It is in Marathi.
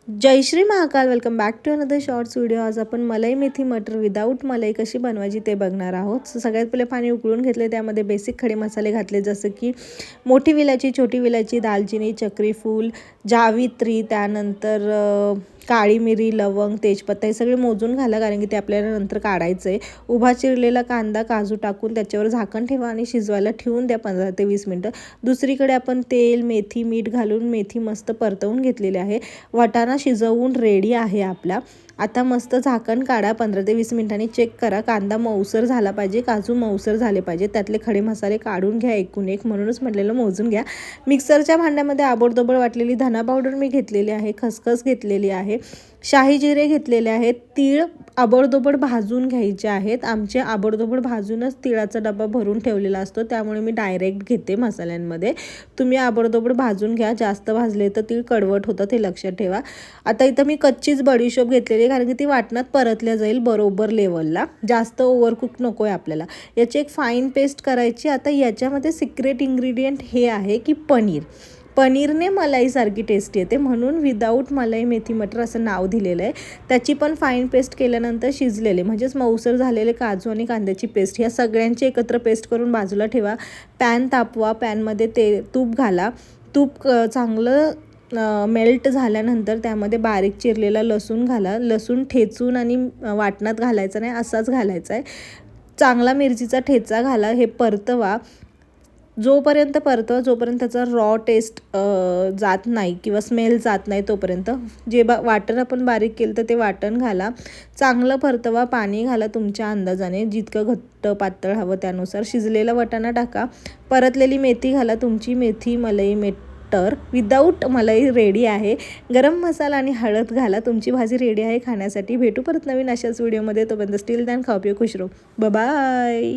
Jai Shri Mahakal. Welcome back to another shorts video. आज आपण मलाई मेथी मटर विदाऊट मलाई कशी बनवायची ते बघणार आहोत. सगळ्यात पहिले पाणी उकळून घेतले, त्यामध्ये बेसिक खडे मसाले घातले, जसं की मोठी विलायची, छोटी विलायची, दालचिनी, चक्री फूल, जावित्री, त्यानंतर काळी मिरी, लवंग, तेजपत्ता हे सगळे मोजून घाला, कारण की ते आपल्याला नंतर काढायचं आहे. उभा चिरलेला कांदा, काजू टाकून त्याच्यावर झाकण ठेवा आणि शिजवायला ठेवून द्या 15 ते 20 मिनटं. दुसरीकडे आपण तेल, मेथी, मीठ घालून मेथी मस्त परतवून घेतलेली आहे. वाटाणा शिजवून रेडी आहे आपला. आता मस्त झाकण काढा, 15 ते 20 मिनिटांनी चेक करा. कांदा मऊसर झाला पाहिजे, काजू मऊसर झाले पाहिजे. त्यातले खडे मसाले काढून घ्या एकूण एक, म्हणूनच म्हटलेलं मोजून घ्या. मिक्सरच्या भांड्यामध्ये आबडधोबड वाटलेली धना पावडर मी घेतलेली आहे, खसखस घेतलेली आहे, शाही जिरे घेतलेले आहेत, तीळ आबडधोबड भाजून घ्यायचे आहेत. आमचे आबडधोबड भाजूनच तिळाचा डबा भरून ठेवलेला असतो, त्यामुळे मी डायरेक्ट घेते मसाल्यांमध्ये. तुम्ही आबडधोबड भाजून घ्या, जास्त भाजले तर तीळ कडवट होतं, ते लक्षात ठेवा. आता इथं मी कच्चीच बडीशोप घेतलेली, कारण की ती वाटणात परतल्या जाईल बरोबर लेवलला. जास्त ओव्हरकुक नको आहे आपल्याला. याची एक फाईन पेस्ट करायची. आता याच्यामध्ये सिक्रेट इन्ग्रेडियंट हे आहे की पनीरने मलाईसारखी टेस्ट येते, म्हणून विदाऊट मलाई मेथी मटर असं नाव दिलेलं आहे. त्याची पण फाईन पेस्ट केल्यानंतर शिजलेले म्हणजेच मऊसर झालेले काजू आणि कांद्याची पेस्ट, ह्या सगळ्यांची एकत्र पेस्ट करून बाजूला ठेवा. पॅन तापवा, पॅनमध्ये तूप घाला. तूप चांगलं मेल्ट झाल्यानंतर त्यामध्ये बारीक चिरलेला लसूण घाला. लसूण ठेचून आणि वाटणात घालायचा नाही, असाच घालायचा आहे. चांगला मिरचीचा ठेचा घाला. हे परतवा. जोपर्यंत त्याचा रॉ टेस्ट जात नाही किंवा स्मेल जात नाही तोपर्यंत. जे वाटण आपण बारीक केलं तर ते वाटण घाला. चांगलं परतवा. पाणी घाला तुमच्या अंदाजाने, जितकं घट्ट पातळ हवं त्यानुसार. शिजलेला वाटाणा टाका. परतलेली मेथी घाला. तुमची मेथी मलाई मटर विदाऊट मलाई रेडी आहे. गरम मसाला आणि हळद घाला. तुमची भाजी रेडी आहे खाण्यासाठी. भेटू परत नवीन अशाच व्हिडिओमध्ये. तोपर्यंत स्टील दॅन खाऊ पिऊ खुश राहू. बाय.